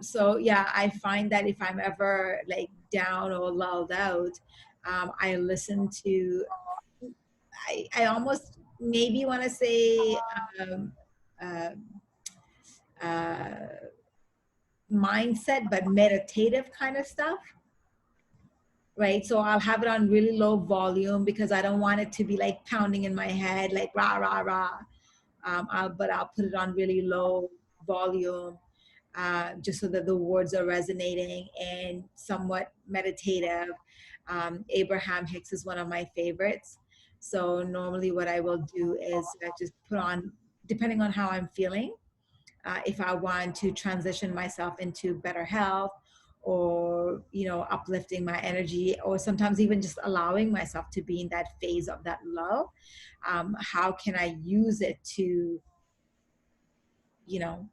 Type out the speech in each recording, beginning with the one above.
So yeah, I find that if I'm ever like down or lulled out, I listen to, I almost maybe want to say um, uh, uh, mindset, but meditative kind of stuff, right? So I'll have it on really low volume because I don't want it to be like pounding in my head, like rah, rah, rah. But I'll put it on really low volume, just so that the words are resonating and somewhat meditative. Abraham Hicks is one of my favorites. So normally what I will do is just put on, depending on how I'm feeling, if I want to transition myself into better health, or uplifting my energy, or sometimes even just allowing myself to be in that phase of that love, how can I use it to, you know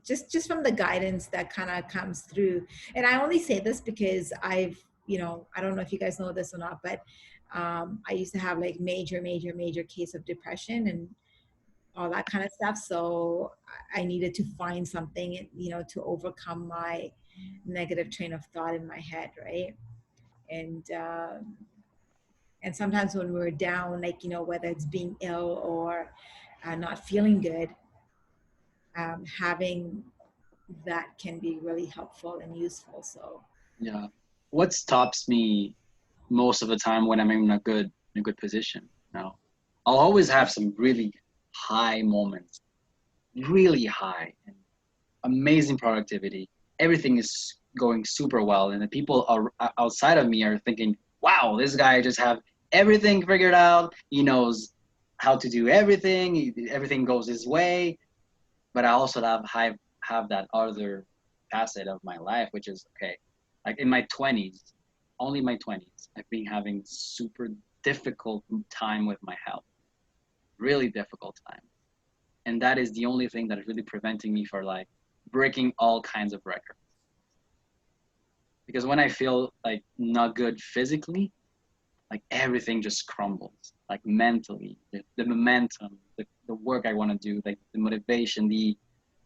just from the guidance that kind of comes through. And I only say this because I don't know if you guys know this or not, but I used to have like major case of depression and all that kind of stuff. So I needed to find something, to overcome my negative train of thought in my head, right? And sometimes when we're down, like, whether it's being ill or not feeling good, having that can be really helpful and useful. So Yeah. What stops me most of the time when I'm in a good position, you know? I'll always have some really high moments, really high and amazing productivity. Everything is going super well, and the people are outside of me are thinking, "Wow, this guy just have everything figured out. He knows how to do everything. Everything goes his way." But I also have that other facet of my life, which is okay. Like in my 20s, only my 20s, I've been having super difficult time with my health, really difficult time, and that is the only thing that is really preventing me for like breaking all kinds of records. Because when I feel like not good physically, like everything just crumbles. Like mentally, the momentum, the work I want to do, like the motivation, the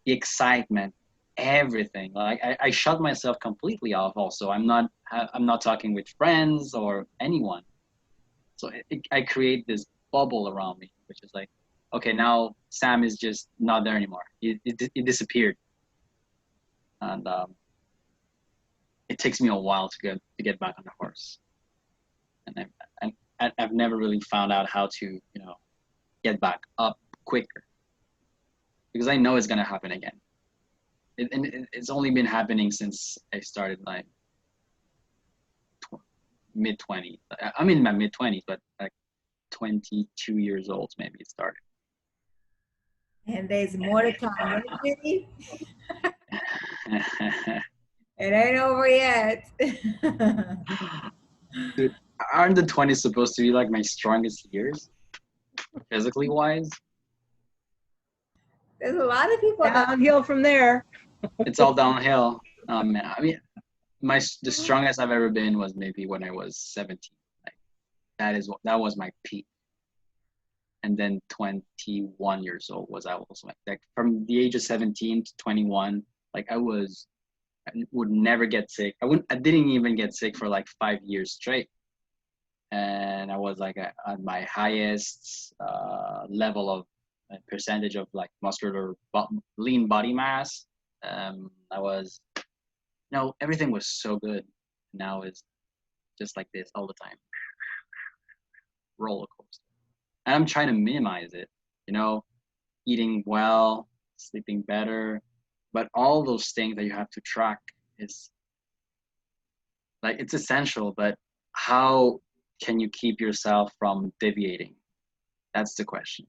excitement, everything. Like I shut myself completely off. Also, I'm not talking with friends or anyone. So I create this bubble around me, which is like, okay, now Sam is just not there anymore. It disappeared, and it takes me a while to get back on the horse. And I've never really found out how to get back up quicker, because I know it's gonna happen again. It's only been happening since I started like mid 20s. I'm in my mid 20s, but like 22 years old maybe it started. and there's more to come, right, Jimmy? It ain't over yet. Dude, aren't the 20s supposed to be like my strongest years, physically wise? There's a lot of people that Downhill from there. It's all downhill. I mean, the strongest I've ever been was maybe when I was 17. Like that was my peak. And then 21 years old was I was like from the age of 17 to 21, like I would never get sick. I didn't even get sick for like 5 years straight. And I was like at my highest level of percentage of like muscular lean body mass. I was, everything was so good. Now it's just like this all the time, roller coaster. And I'm trying to minimize it, eating well, sleeping better, but all those things that you have to track is like it's essential. But how can you keep yourself from deviating? That's the question.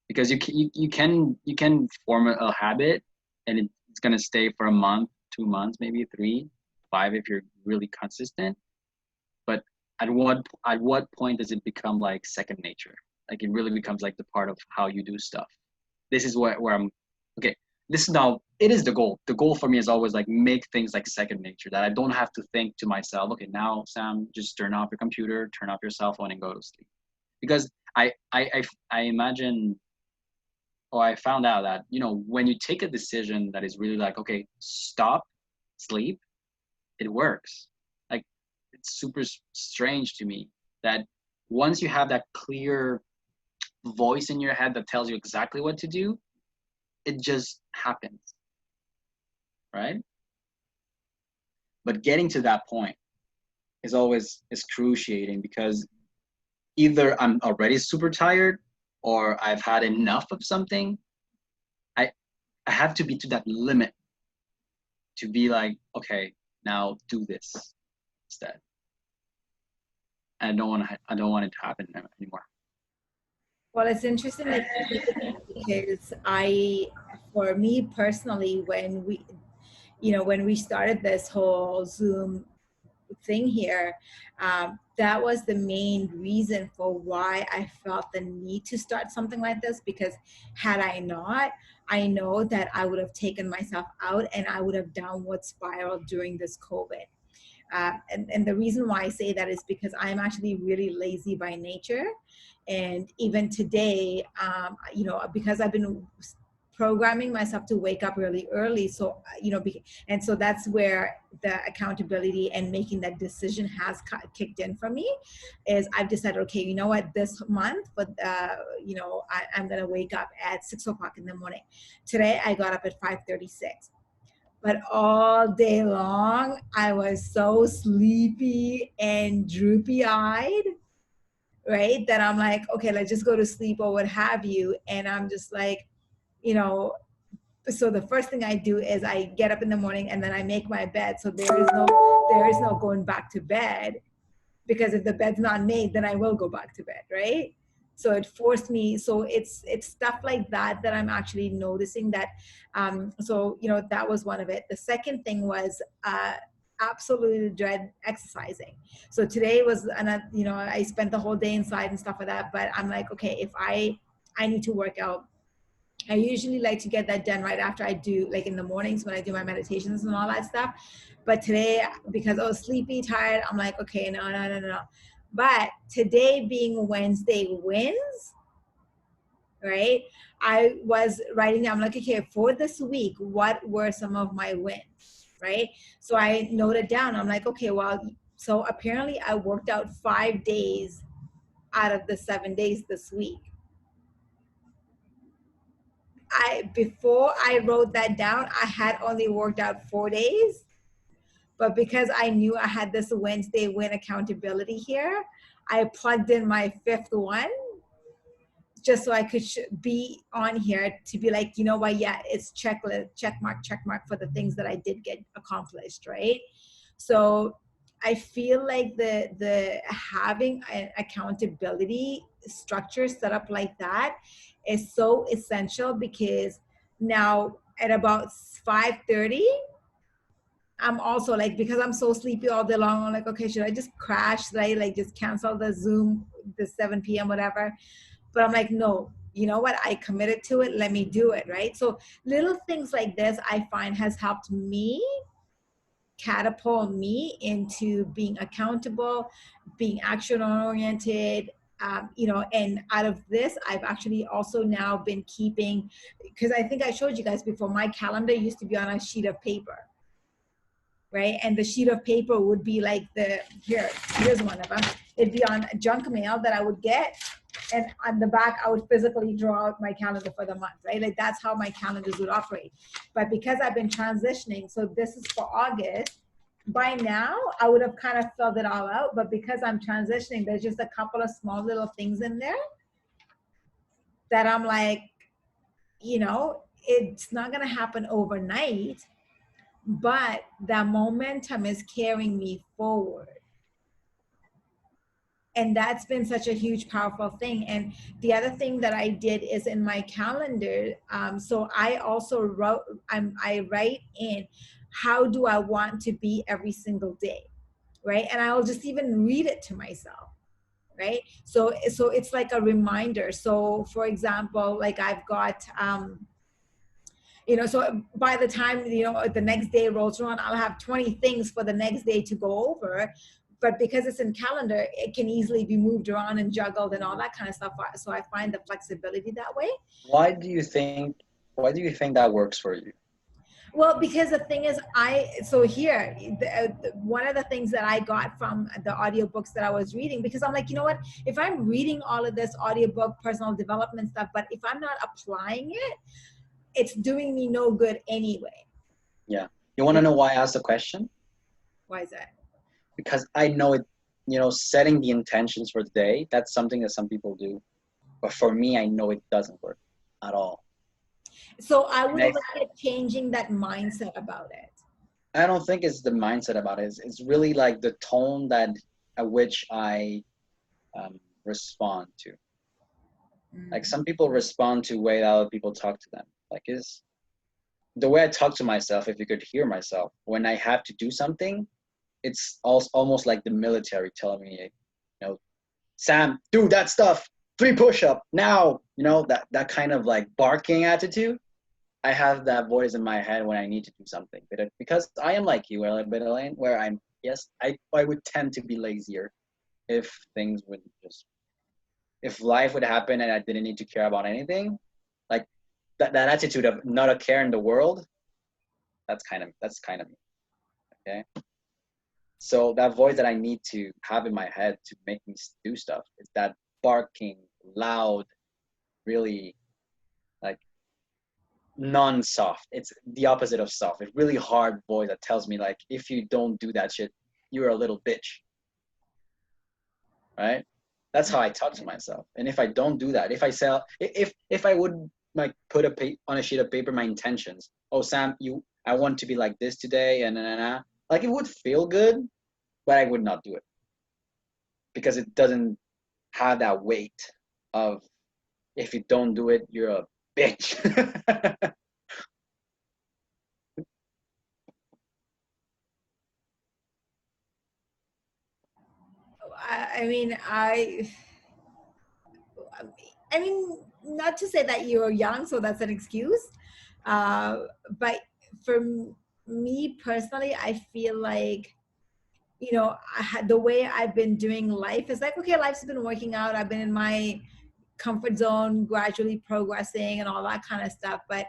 Because you can form a habit, and it's gonna stay for a month, 2 months, maybe 3, 5 if you're really consistent. But at what point does it become like second nature? Like it really becomes like the part of how you do stuff. This is where I'm okay. This is now it is the goal. The goal for me is always like make things like second nature, that I don't have to think to myself, okay, now Sam, just turn off your computer, turn off your cell phone, and go to sleep. Because I imagine, or I found out that when you take a decision that is really like, okay, stop sleep, it works. Like, it's super strange to me that once you have that clear voice in your head that tells you exactly what to do, it just happens, right? But getting to that point is always excruciating, because either I'm already super tired or I've had enough of something. I I have to be to that limit to be like, okay, now do this instead. I don't want it to happen anymore. Well, it's interesting that you say that, because for me personally, when we started this whole Zoom thing here, that was the main reason for why I felt the need to start something like this. Because had I not, I know that I would have taken myself out and I would have downward spiraled during this COVID. And the reason why I say that is because I'm actually really lazy by nature. And even today, because I've been programming myself to wake up really early. So, and so that's where the accountability and making that decision has kicked in for me. Is I've decided, okay, you know what, this month, but I'm going to wake up at 6 o'clock in the morning. Today, I got up at 5:36. But all day long, I was so sleepy and droopy eyed, right? That I'm like, okay, let's just go to sleep or what have you. And I'm just like, you know, so the first thing I do is I get up in the morning and then I make my bed. So there is no going back to bed, because if the bed's not made, then I will go back to bed, right? So it forced me. So it's stuff like that that I'm actually noticing that. So that was one of it. The second thing was absolutely dread exercising. So today was another. I spent the whole day inside and stuff like that. But I'm like, okay, if I need to work out, I usually like to get that done right after I do, like in the mornings when I do my meditations and all that stuff. But today, because I was sleepy, tired, I'm like, okay, no, no, no, no, no. But today being Wednesday wins, right? I was writing down, I'm like, okay, for this week, what were some of my wins, right? So I noted down, I'm like, okay, well, so apparently I worked out 5 days out of the 7 days this week. Before I wrote that down, I had only worked out 4 days, but because I knew I had this Wednesday win accountability here, I plugged in my fifth one just so I could be on here to be like, you know what, yeah, it's checklist, check mark for the things that I did get accomplished, right? So I feel like the having an accountability structure set up like that is so essential, because now at about 5:30, I'm also like, because I'm so sleepy all day long, I'm like, okay, should I just crash? Should I like just cancel the Zoom, the 7 p.m. whatever? But I'm like, no, you know what? I committed to it. Let me do it, right? So little things like this, I find has helped me catapult me into being accountable, being action oriented. And out of this, I've actually also now been keeping, because I think I showed you guys before, my calendar used to be on a sheet of paper, right? And the sheet of paper would be like here's one of them. It'd be on junk mail that I would get. And on the back, I would physically draw out my calendar for the month, right? Like that's how my calendars would operate. But because I've been transitioning, so this is for August, by now I would have kind of filled it all out. But because I'm transitioning, there's just a couple of small little things in there that I'm like, it's not going to happen overnight, but the momentum is carrying me forward. And that's been such a huge, powerful thing. And the other thing that I did is in my calendar. So I also I write in, how do I want to be every single day, right? And I'll just even read it to myself, right? So it's like a reminder. So for example, like I've got, so by the time, the next day rolls around, I'll have 20 things for the next day to go over. But because it's in calendar, it can easily be moved around and juggled and all that kind of stuff. So I find the flexibility that way. Why do you think that works for you? Well, because the thing is, so here, one of the things that I got from the audiobooks that I was reading, because I'm like, you know what, if I'm reading all of this audiobook personal development stuff, but if I'm not applying it, it's doing me no good anyway. Yeah. You want to know why I asked the question? Why is that? Because I know it, setting the intentions for the day, that's something that some people do. But for me, I know it doesn't work at all. So I would And look at changing that mindset about it. I don't think it's the mindset about it. It's really like the tone at which I respond to. Like some people respond to the way that other people talk to them. Like is the way I talk to myself. If you could hear myself when I have to do something, it's almost like the military telling me, Sam, do that stuff. 3 push-up now. That kind of like barking attitude. I have that voice in my head when I need to do something. But because I am like you a little bit, Elaine, where I would tend to be lazier if things would if life would happen and I didn't need to care about anything. Like that attitude of not a care in the world, that's kind of me. Okay. So that voice that I need to have in my head to make me do stuff is that barking, loud, really like non-soft. It's the opposite of soft. It's really hard voice that tells me like, if you don't do that shit, you're a little bitch. Right? That's how I talk to myself. And if I don't do that, if I would like put on a sheet of paper my intentions. Oh, Sam, I want to be like this today, and like it would feel good, but I would not do it because it doesn't have that weight of if you don't do it, you're a bitch. I mean, not to say that you're young, so that's an excuse. But for me personally, I feel like, the way I've been doing life is like, okay, life's been working out. I've been in my comfort zone, gradually progressing and all that kind of stuff. But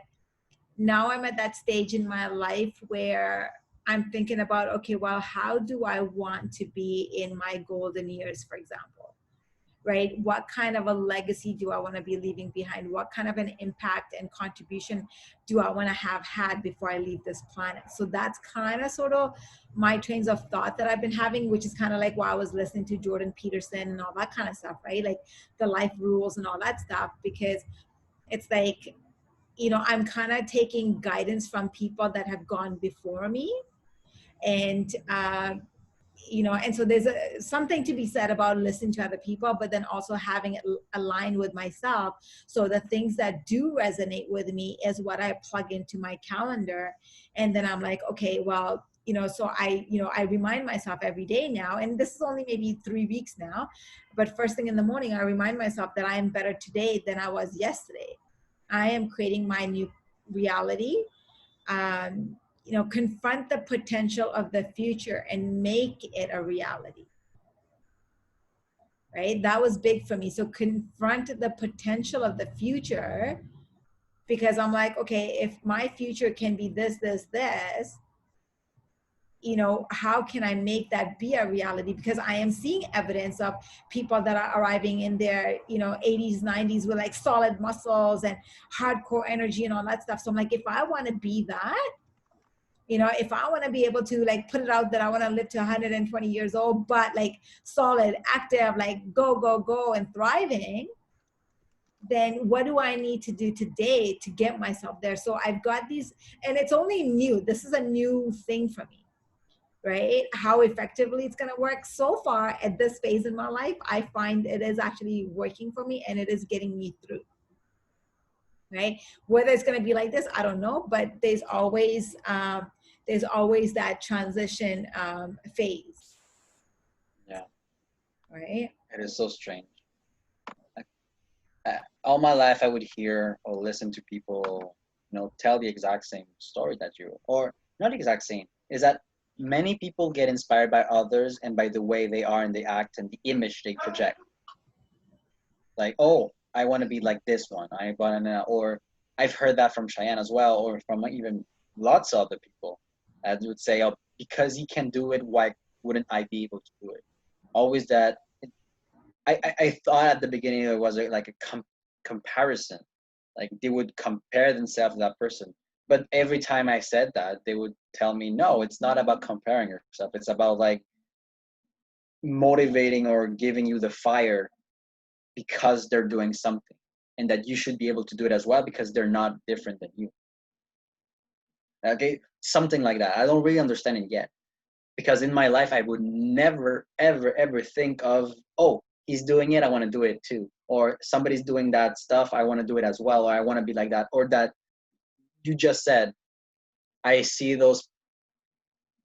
now I'm at that stage in my life where I'm thinking about, okay, well, how do I want to be in my golden years, for example? Right? What kind of a legacy do I want to be leaving behind? What kind of an impact and contribution do I want to have had before I leave this planet? So that's kind of sort of my trains of thought that I've been having, which is kind of like while I was listening to Jordan Peterson and all that kind of stuff, right? Like the life rules and all that stuff, because it's like, I'm kind of taking guidance from people that have gone before me. And and so there's something to be said about listening to other people, but then also having it aligned with myself. So the things that do resonate with me is what I plug into my calendar. And then I'm like, okay, well, so I remind myself every day now, and this is only maybe 3 weeks now, but first thing in the morning, I remind myself that I am better today than I was yesterday. I am creating my new reality. um, Confront the potential of the future and make it a reality. Right? That was big for me. So confront the potential of the future, because I'm like, okay, if my future can be this, how can I make that be a reality? Because I am seeing evidence of people that are arriving in their, 80s, 90s with like solid muscles and hardcore energy and all that stuff. So I'm like, if I want to be that, if I want to be able to like put it out that I want to live to 120 years old, but like solid, active, like go and thriving, then what do I need to do today to get myself there? So I've got these, and it's only new. This is a new thing for me, right? How effectively it's going to work so far at this phase in my life, I find it is actually working for me and it is getting me through. Right? Whether it's going to be like this, I don't know, but there's always that transition phase. Yeah. Right. It is so strange. All my life, I would hear or listen to people, tell the exact same story that or not exact same, is that many people get inspired by others and by the way they are and they act and the image they project. Like, oh, I want to be like this one. Or I've heard that from Cheyenne as well, or from even lots of other people that would say, oh, because he can do it, why wouldn't I be able to do it? Always that. I thought at the beginning it was like a comparison, like they would compare themselves to that person. But every time I said that, they would tell me, no, it's not about comparing yourself. It's about like motivating or giving you the fire because they're doing something, and that you should be able to do it as well because they're not different than you. Okay, something like that. I don't really understand it yet, because in my life I would never ever think of, oh, he's doing it, I want to do it too, or somebody's doing that stuff, I want to do it as well, or I want to be like that, or that you just said, I see those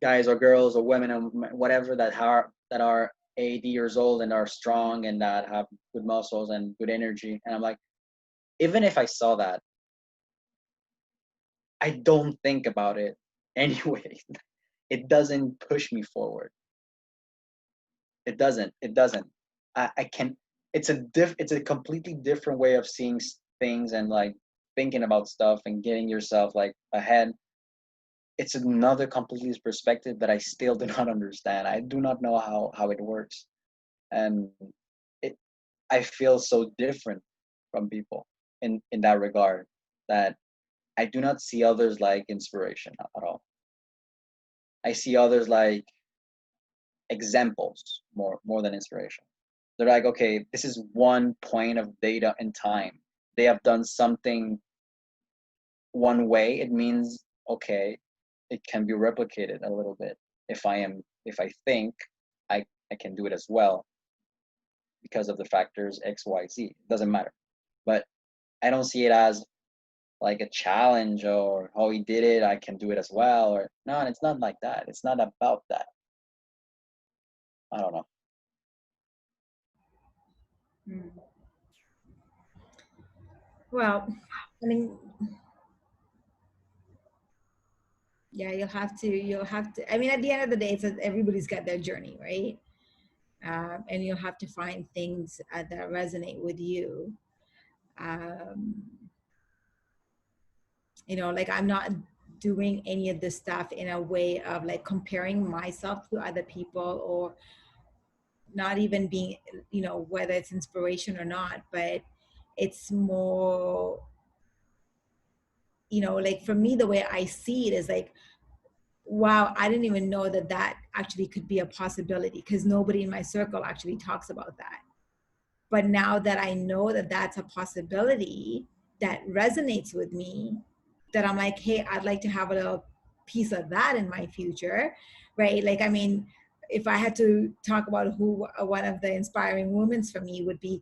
guys or girls or women or whatever that are 80 years old and are strong and that have good muscles and good energy, and I'm like, even if I saw that, I don't think about it anyway. It doesn't push me forward. It doesn't. I can. It's a completely different way of seeing things and like thinking about stuff and getting yourself like ahead. It's another completely perspective that I still do not understand. I do not know how it works, and it I feel so different from people in that regard, that I do not see others like inspiration at all. I see others like examples more than inspiration. They're like, okay, this is one point of data and time. They have done something one way. It means, okay, it can be replicated a little bit. If I think I can do it as well because of the factors X, Y, Z. It doesn't matter. But I don't see it as like a challenge or, oh, he did it, I can do it as well. Or no, it's not like that. It's not about that. I don't know. Mm. Well, I mean, yeah, I mean, at the end of the day, everybody's got their journey, right? And you'll have to find things that resonate with you. Um, like I'm not doing any of this stuff in a way of like comparing myself to other people, or not even being, whether it's inspiration or not, but it's more, like for me, the way I see it is like, wow, I didn't even know that actually could be a possibility, because nobody in my circle actually talks about that. But now that I know that that's a possibility that resonates with me, that I'm like, hey, I'd like to have a little piece of that in my future, right? Like, I mean, if I had to talk about who one of the inspiring women for me would be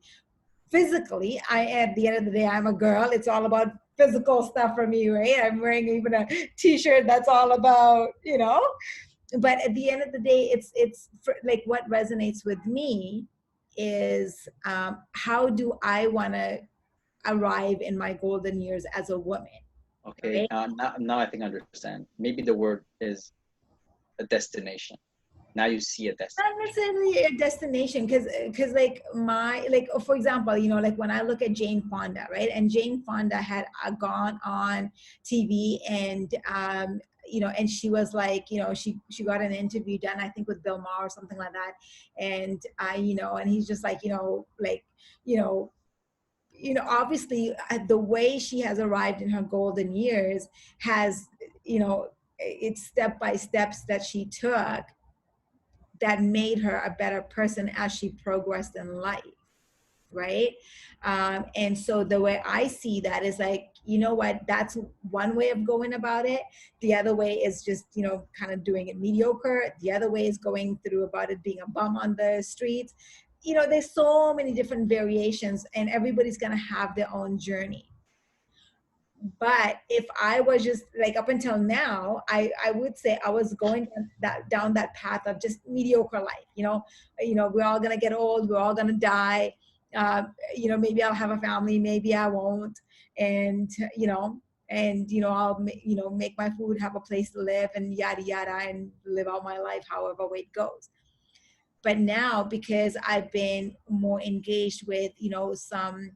physically, at the end of the day, I'm a girl. It's all about physical stuff for me, right? I'm wearing even a t-shirt that's all about, but at the end of the day, it's like what resonates with me is, how do I want to arrive in my golden years as a woman, Okay, right? now I think I understand. Maybe the word is a destination. Now you see a Not destination. necessarily a destination, because like for example, like when I look at Jane Fonda, right? And Jane Fonda had gone on TV, and and she was like, she got an interview done, I think with Bill Maher or something like that. And and he's just like, like, you know obviously, the way she has arrived in her golden years has, it's step by steps that she took that made her a better person as she progressed in life, right? And so the way I see that is like, you know what, that's one way of going about it. The other way is just, kind of doing it mediocre. The other way is going through about it being a bum on the streets. There's so many different variations, and everybody's going to have their own journey. But if I was just like, up until now, I would say I was going down that path of just mediocre life. We're all gonna get old, we're all gonna die. uh, Maybe I'll have a family, maybe I won't. And I'll make my food, have a place to live, and yada yada, and live out my life however way it goes. But now, because I've been more engaged with some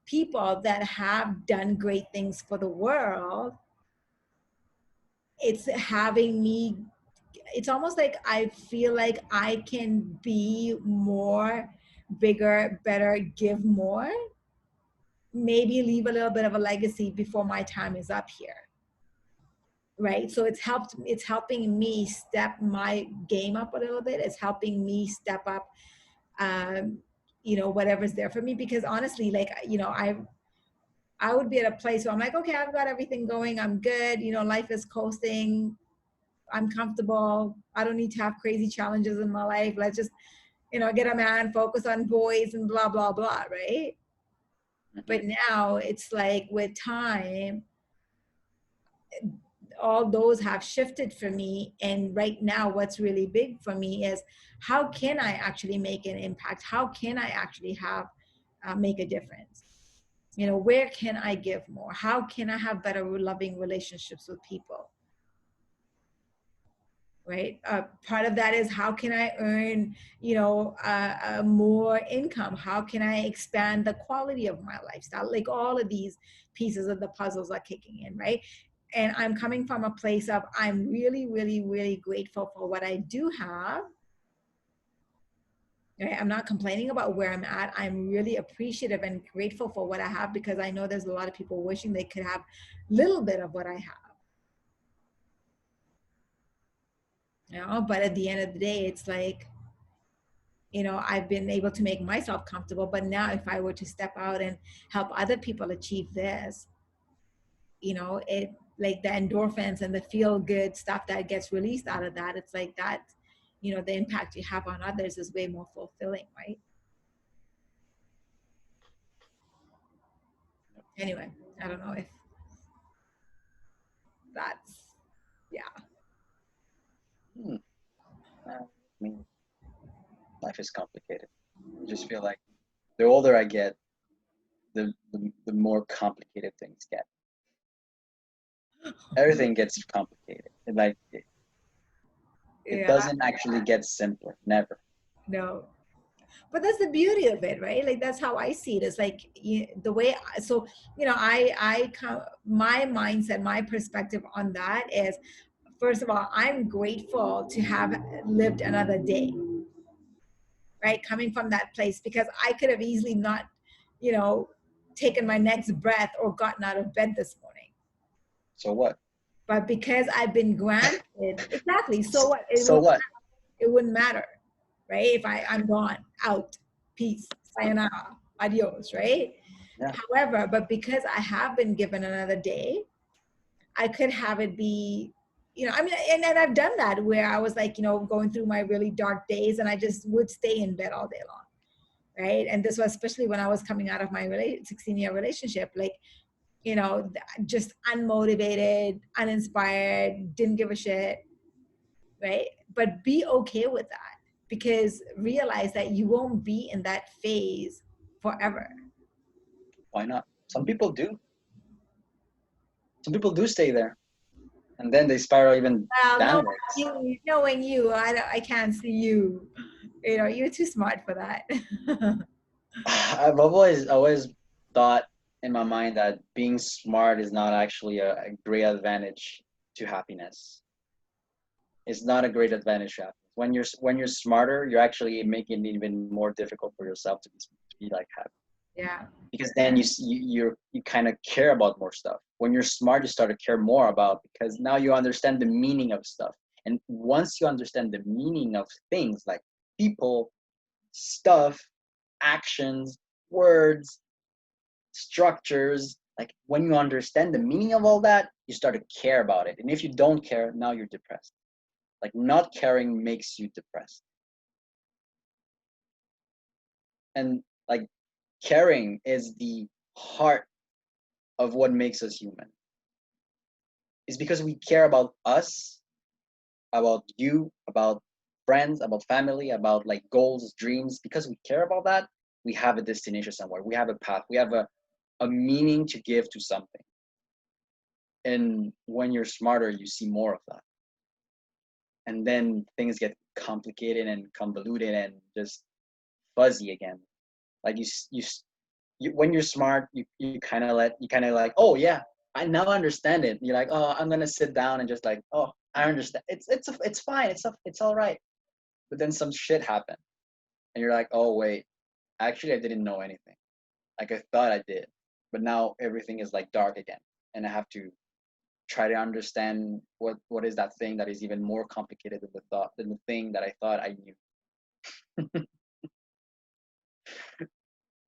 people that have done great things for the world, it's having me, it's almost like I feel like I can be more, bigger, better, give more, maybe leave a little bit of a legacy before my time is up here. Right. So it's helping me step my game up a little bit. It's helping me step up, um, whatever's there for me. Because honestly, like, I would be at a place where I'm like, okay, I've got everything going. I'm good. Life is coasting. I'm comfortable. I don't need to have crazy challenges in my life. Let's just, get a man, focus on boys and blah, blah, blah. Right. Mm-hmm. But now it's like with time, all those have shifted for me. And right now, what's really big for me is how can I actually make an impact? How can I actually have, make a difference? Where can I give more? How can I have better loving relationships with people? Right. Part of that is how can I earn, more income? How can I expand the quality of my lifestyle? Like all of these pieces of the puzzles are kicking in, right? And I'm coming from a place of I'm really, really, really grateful for what I do have. Right? I'm not complaining about where I'm at. I'm really appreciative and grateful for what I have because I know there's a lot of people wishing they could have a little bit of what I have. But at the end of the day, it's like, I've been able to make myself comfortable, but now if I were to step out and help other people achieve this, it, like the endorphins and the feel good stuff that gets released out of that, it's like that, the impact you have on others is way more fulfilling, right? Anyway, I don't know if that's, yeah. Hmm. I mean, life is complicated. I just feel like the older I get, the more complicated things get. Everything gets complicated. It Yeah, doesn't actually get simpler. Never. no, but that's the beauty of it, right? Like that's how I see it. It's like the way so I come, my mindset, my perspective on that is, first of all, I'm grateful to have lived another day, right? Coming from that place, because I could have easily not, you know, taken my next breath or gotten out of bed this morning. So what? But because I've been granted, exactly. So what? So what? It wouldn't matter, right? If I'm gone, out, peace, sayonara, adios, right? Yeah. However, but because I have been given another day, I could have it be, I mean, and I've done that where I was like, going through my really dark days and I just would stay in bed all day long, right? And this was especially when I was coming out of my 16-year relationship, like, just unmotivated, uninspired, didn't give a shit, right? But be okay with that, because realize that you won't be in that phase forever. Why not? Some people do. Some people do stay there, and then they spiral even Well, no, downwards. knowing you, I can't see you. You're too smart for that. I've always thought in my mind that being smart is not actually a great advantage to happiness. It's not a great advantage to happiness. When you're smarter, you're actually making it even more difficult for yourself to be like happy. Yeah. Because then you kind of care about more stuff. When you're smart, you start to care more about, because now you understand the meaning of stuff. And once you understand the meaning of things like people, stuff, actions, words, structures, like when you understand the meaning of all that, you start to care about it. And if you don't care, now you're depressed. Like not caring makes you depressed. And like caring is the heart of what makes us human. It's because we care about us, about you, about friends, about family, about like goals, dreams. Because we care about that, we have a destination somewhere. We have a path. We have a meaning to give to something. And when you're smarter, you see more of that. And then things get complicated and convoluted and just fuzzy again. Like you when you're smart, you kind of like, oh yeah, I now understand it. You're like, oh, I'm gonna sit down and just like, oh, I understand. It's fine. It's all right. But then some shit happened, and you're like, oh wait, actually I didn't know anything. Like I thought I did, but now everything is like dark again, and I have to try to understand what is that thing that is even more complicated than the thing that I thought I knew.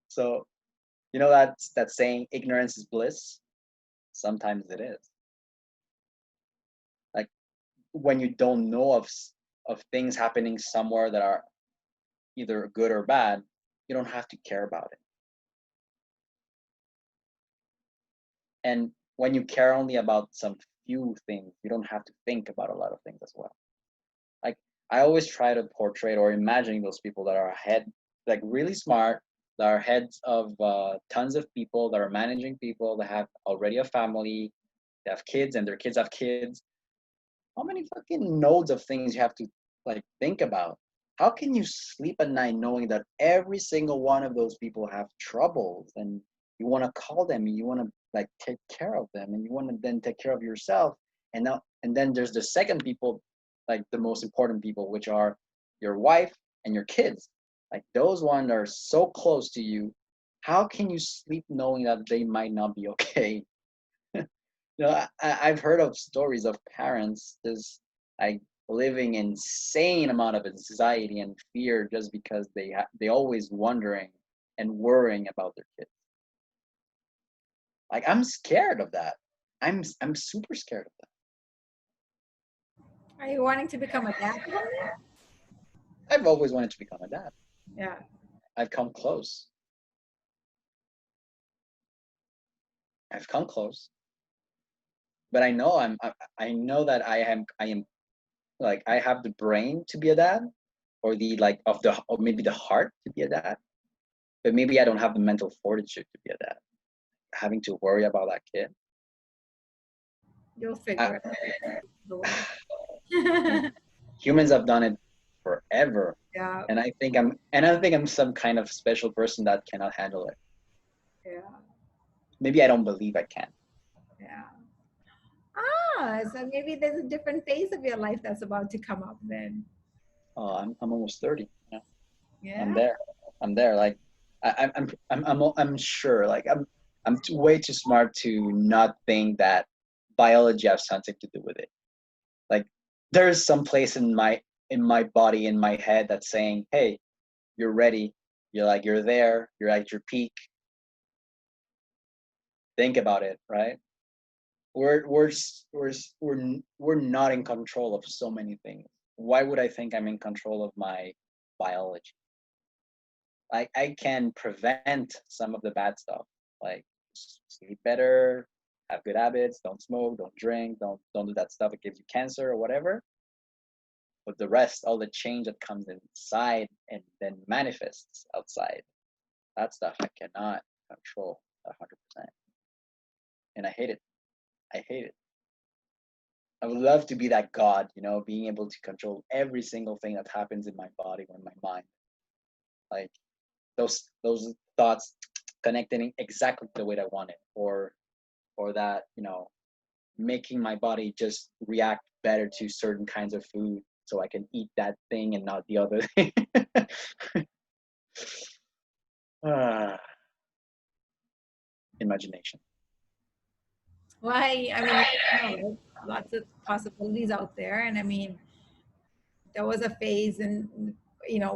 So you know that saying, ignorance is bliss. Sometimes it is. Like when you don't know of things happening somewhere that are either good or bad, you don't have to care about it. And when you care only about some few things, you don't have to think about a lot of things as well. Like I always try to portray or imagine those people that are ahead, like really smart, that are heads of tons of people, that are managing people, that have already a family, they have kids, and their kids have kids. How many fucking nodes of things you have to like think about? How can you sleep at night knowing that every single one of those people have troubles, and you want to call them, and you want to like take care of them, and you want to then take care of yourself, and then there's the second people, like the most important people, which are your wife and your kids. Like those ones are so close to you. How can you sleep knowing that they might not be okay? You know, I've heard of stories of parents just like living insane amount of anxiety and fear just because they always wondering and worrying about their kids. Like I'm scared of that. I'm super scared of that. Are you wanting to become a dad? I've always wanted to become a dad. Yeah. I've come close. I've come close. But I know I know that I am like I have the brain to be a dad, or the like of the or maybe the heart to be a dad, but maybe I don't have the mental fortitude to be a dad. Having to worry about that kid. You'll I, figure it out the way. Humans have done it forever, Yeah. and I think I'm some kind of special person that cannot handle it. Yeah. Maybe I don't believe I can. Yeah. So maybe there's a different phase of your life that's about to come up then. Oh, I'm almost 30. You know? I'm Yeah. there. I'm there. Like I'm sure. Like I'm way too smart to not think that biology has something to do with it. Like there's some place in my body, in my head, that's saying, hey, you're ready. You're there. You're at your peak. Think about it, right? We're not in control of so many things. Why would I think I'm in control of my biology? I can prevent some of the bad stuff, like sleep better, have good habits, don't smoke, don't drink, don't do that stuff that gives you cancer or whatever. But the rest, all the change that comes inside and then manifests outside, that stuff I cannot control 100%, and I hate it. I hate it. I would love to be that God, you know, being able to control every single thing that happens in my body or in my mind. Like those thoughts connecting exactly the way I want it, or that, you know, making my body just react better to certain kinds of food so I can eat that thing and not the other thing. Ah, imagination. Why? I mean, no, lots of possibilities out there. And I mean, there was a phase and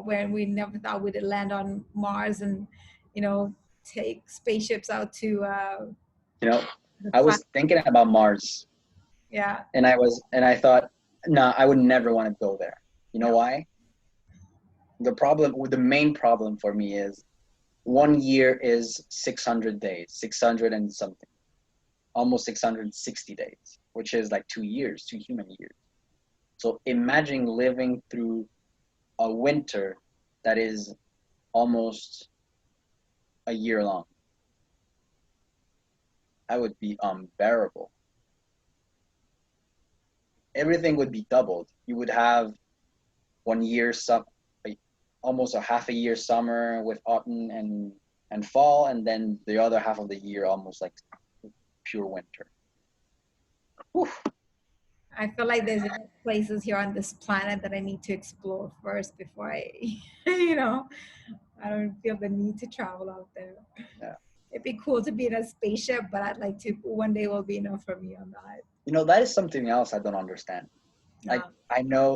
when we never thought we'd land on Mars and you know take spaceships out to You know, the I planet. was thinking about Mars, Yeah. and I thought, no, I would never want to go there. You know No. why? The main problem for me is 1 year is 600 days, 600 and something, almost 660 days, which is like 2 years, 2 human years. So imagine living through a winter that is almost a year long. That would be unbearable. Everything would be doubled. You would have 1 year, like, almost a half a year summer with autumn and fall, and then the other half of the year almost like pure winter. Oof. I feel like there's enough places here on this planet that I need to explore first before I, you know, I don't feel the need to travel out there. Yeah. It'd be cool to be in a spaceship, but I'd like to, one day will be enough for me on that. You know, that is something else I don't understand. Like, Yeah. I know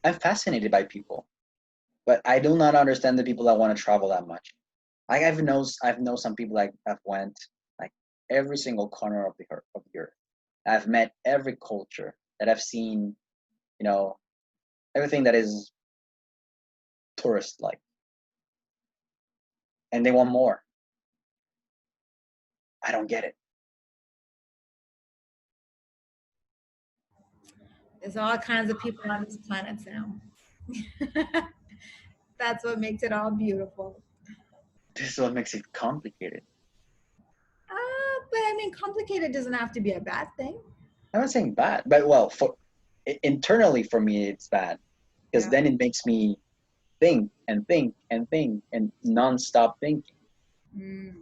I'm fascinated by people, but I do not understand the people that want to travel that much. Like, I've known some people like have went like every single corner of the earth. I've met every culture that I've seen, you know, everything that is tourist like, and they want more. I don't get it. There's all kinds of people on this planet, Sam. That's what makes it all beautiful. This is what makes it complicated. But I mean, complicated doesn't have to be a bad thing. I'm not saying bad, but well, for internally for me, it's bad because Yeah. then it makes me think and think and think and nonstop thinking. Mm.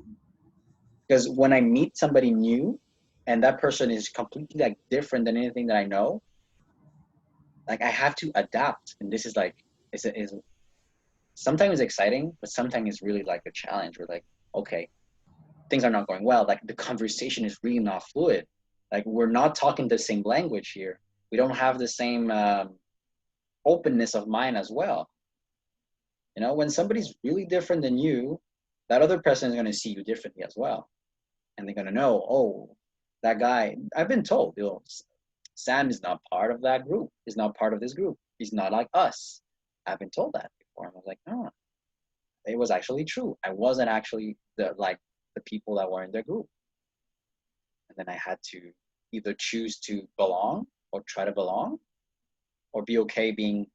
Because when I meet somebody new, and that person is completely like different than anything that I know, like I have to adapt, and this is like is sometimes exciting, but sometimes it's really like a challenge. We're like, okay, things are not going well. Like the conversation is really not fluid. Like we're not talking the same language here. We don't have the same openness of mind as well. You know, when somebody's really different than you, that other person is going to see you differently as well, and they're going to know, oh, that guy. I've been told, you know, Sam is not part of that group. He's not part of this group. He's not like us. I've been told that before. And I was like, oh, it was actually true. I wasn't actually the people that were in their group. And then I had to either choose to belong or try to belong or be okay being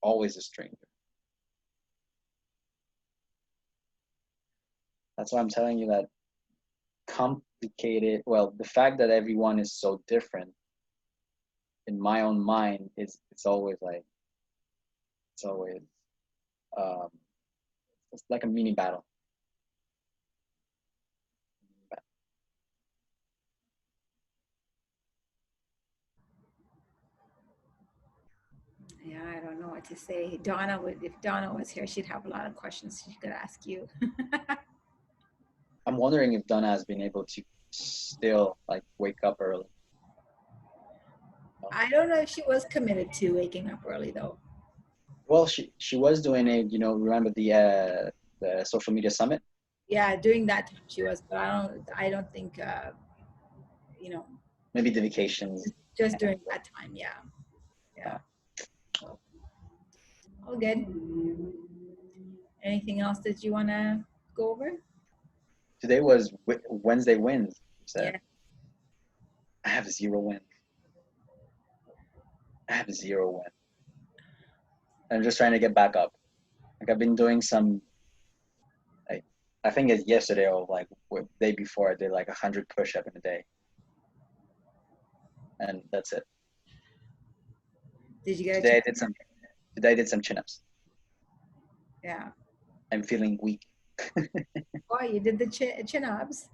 always a stranger. That's why I'm telling you that complicated, well, the fact that everyone is so different in my own mind is it's always um, it's like a mini battle. Yeah, I don't know what to say. Donna would, if Donna was here, she'd have a lot of questions she could ask you. I'm wondering if Donna has been able to still like wake up early. I don't know if she was committed to waking up early though. Well, she was doing it. You know, remember the social media summit? Yeah, during that time she was, but I don't think you know, Maybe the vacations. just during that time. Yeah, yeah. Uh, So all good. Anything else that you want to go over? Today was Wednesday wins. You said Yeah. I have zero wins. I have zero wins. I'm just trying to get back up. Like I've been doing some. Like, I think it's yesterday or like day before I did like 100 push-up in a day, and that's it. Did you get a Today I chance? did some. Today I did some chin-ups. Yeah. I'm feeling weak. Oh, you did the chin ups.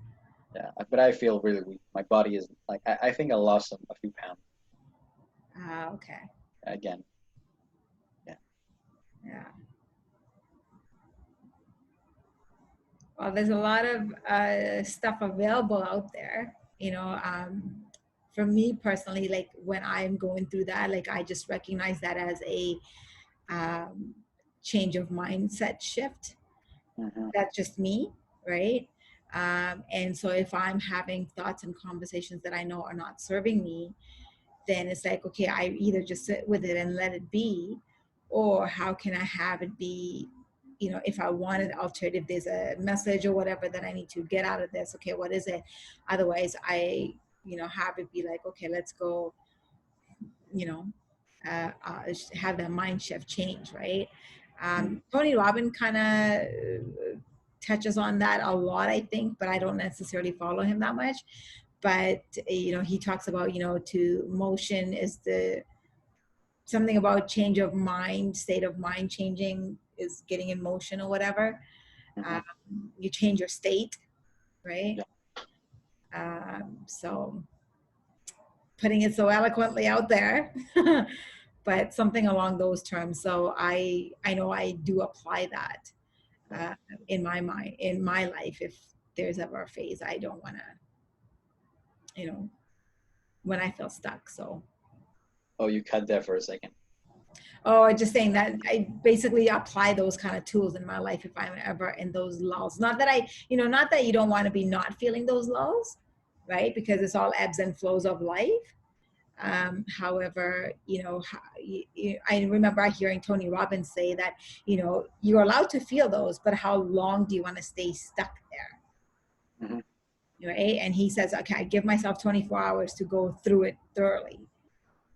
Yeah, but I feel really weak. My body is like I think I lost a few pounds Ah, okay. again. Yeah. Yeah. Well, there's a lot of stuff available out there. For me personally, like when I'm going through that, like I just recognize that as a um, change of mindset shift. Hmm. That's just me, right? And so if I'm having thoughts and conversations that I know are not serving me, then it's like, okay, I either just sit with it and let it be, or how can I have it be, if I wanted alternative, there's a message or whatever that I need to get out of this. Okay, what is it? Otherwise, have it be like, okay, let's go, you know, have that mind shift change, right? Tony Robbins kind of touches on that a lot, I think, but I don't necessarily follow him that much. But he talks about, to motion is the something about change of mind, state of mind changing is getting in motion or whatever. Hmm. Um, you change your state, right? Yeah. So putting it so eloquently out there, but something along those terms. So I know I do apply that in my mind, in my life. If there's ever a phase I don't want to, when I feel stuck. So. Oh, you cut there for a second. Oh, just saying that I basically apply those kind of tools in my life if I'm ever in those lulls. Not that not that you don't want to be not feeling those lulls, right? Because it's all ebbs and flows of life. However, I remember hearing Tony Robbins say that, you're allowed to feel those, but how long do you want to stay stuck there? Mm-hmm. Right? And he says, okay, I give myself 24 hours to go through it thoroughly,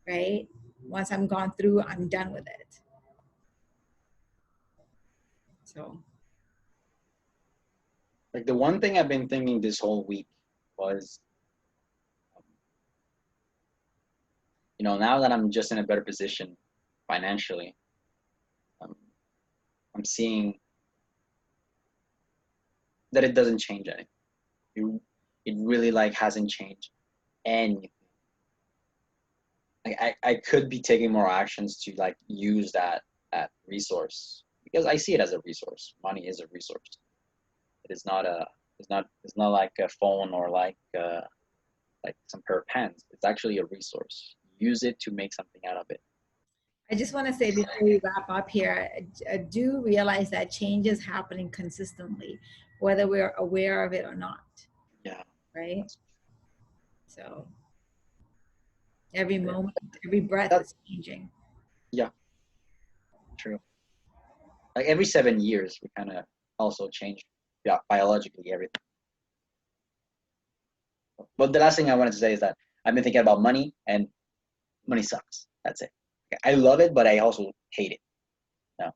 right? Once I'm gone through, I'm done with it. So. Like the one thing I've been thinking this whole week was, now that I'm just in a better position financially, I'm seeing that it doesn't change anything. It really like hasn't changed anything. Like I could be taking more actions to like use that resource, because I see it as a resource. Money is a resource. It is not it's not like a phone or like some pair of pens. It's actually a resource. Use it to make something out of it. I just want to say before we wrap up here, do realize that change is happening consistently, whether we're aware of it or not. Yeah. Right? So every Yeah. moment, every breath That's is changing. yeah, true. Like every 7 years, we kind of also change, yeah, biologically everything. But the last thing I wanted to say is that I've been thinking about money, and money sucks. That's it. I love it, but I also hate it. No,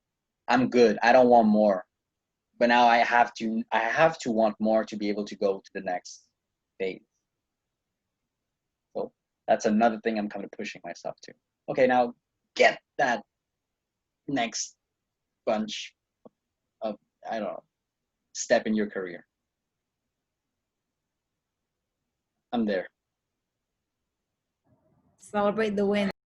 I'm good. I don't want more. But now I have to want more to be able to go to the next phase. So that's another thing I'm kind of pushing myself to. Okay, now get that next bunch of, I don't know, step in your career. I'm there. Celebrate the win.